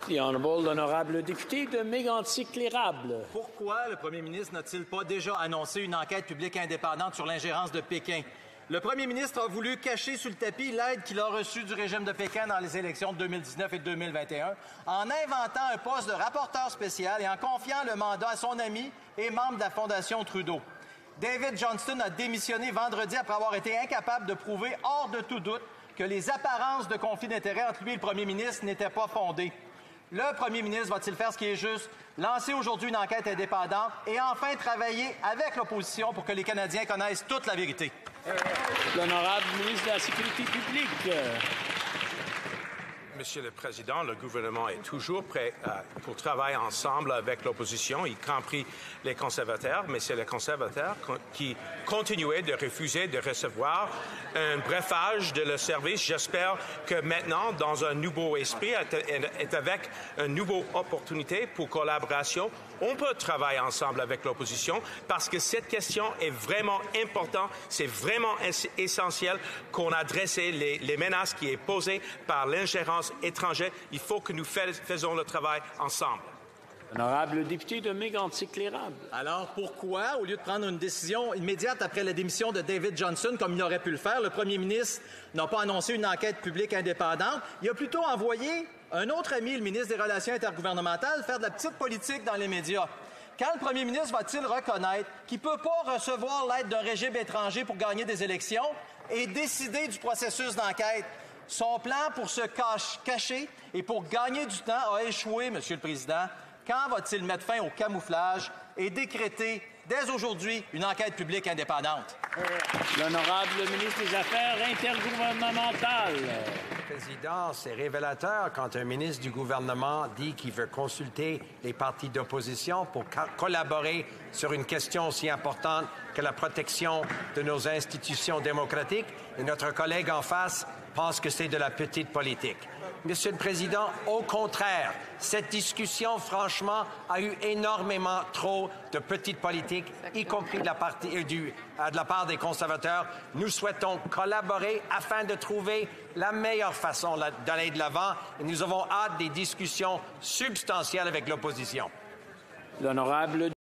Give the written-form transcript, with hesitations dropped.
L'honorable député de Mégantic-L'Érable. Pourquoi le premier ministre n'a-t-il pas déjà annoncé une enquête publique indépendante sur l'ingérence de Pékin? Le premier ministre a voulu cacher sous le tapis l'aide qu'il a reçue du régime de Pékin dans les élections de 2019 et 2021 en inventant un poste de rapporteur spécial et en confiant le mandat à son ami et membre de la Fondation Trudeau. David Johnston a démissionné vendredi après avoir été incapable de prouver hors de tout doute que les apparences de conflit d'intérêts entre lui et le premier ministre n'étaient pas fondées. Le premier ministre va-t-il faire ce qui est juste, lancer aujourd'hui une enquête indépendante et enfin travailler avec l'opposition pour que les Canadiens connaissent toute la vérité? L'honorable ministre de la Sécurité publique. Monsieur le Président, le gouvernement est toujours prêt pour travailler ensemble avec l'opposition, y compris les conservateurs, mais c'est les conservateurs qui continuaient de refuser de recevoir un brefage de leur service. J'espère que maintenant, dans un nouveau esprit et avec une nouvelle opportunité pour collaboration, on peut travailler ensemble avec l'opposition parce que cette question est vraiment importante. C'est vraiment essentiel qu'on adresse les menaces qui sont posées par l'ingérence étrangère. Il faut que nous faisons le travail ensemble. Honorable député de Mégantic-L'Érable. Alors pourquoi, au lieu de prendre une décision immédiate après la démission de David Johnston, comme il aurait pu le faire, le premier ministre n'a pas annoncé une enquête publique indépendante? Il a plutôt envoyé un autre ami, le ministre des Relations intergouvernementales, faire de la petite politique dans les médias. Quand le premier ministre va-t-il reconnaître qu'il ne peut pas recevoir l'aide d'un régime étranger pour gagner des élections et décider du processus d'enquête? Son plan pour se cacher et pour gagner du temps a échoué, Monsieur le Président. Quand va-t-il mettre fin au camouflage et décréter dès aujourd'hui une enquête publique indépendante? L'honorable ministre des Affaires intergouvernementales. Président, c'est révélateur quand un ministre du gouvernement dit qu'il veut consulter les partis d'opposition pour collaborer sur une question aussi importante que la protection de nos institutions démocratiques et notre collègue en face pense que c'est de la petite politique. Monsieur le Président, au contraire, cette discussion, franchement, a eu énormément trop de petite politique, y compris de la part des conservateurs. Nous souhaitons collaborer afin de trouver la meilleure façon d'aller de l'avant et nous avons hâte des discussions substantielles avec l'opposition. L'honorable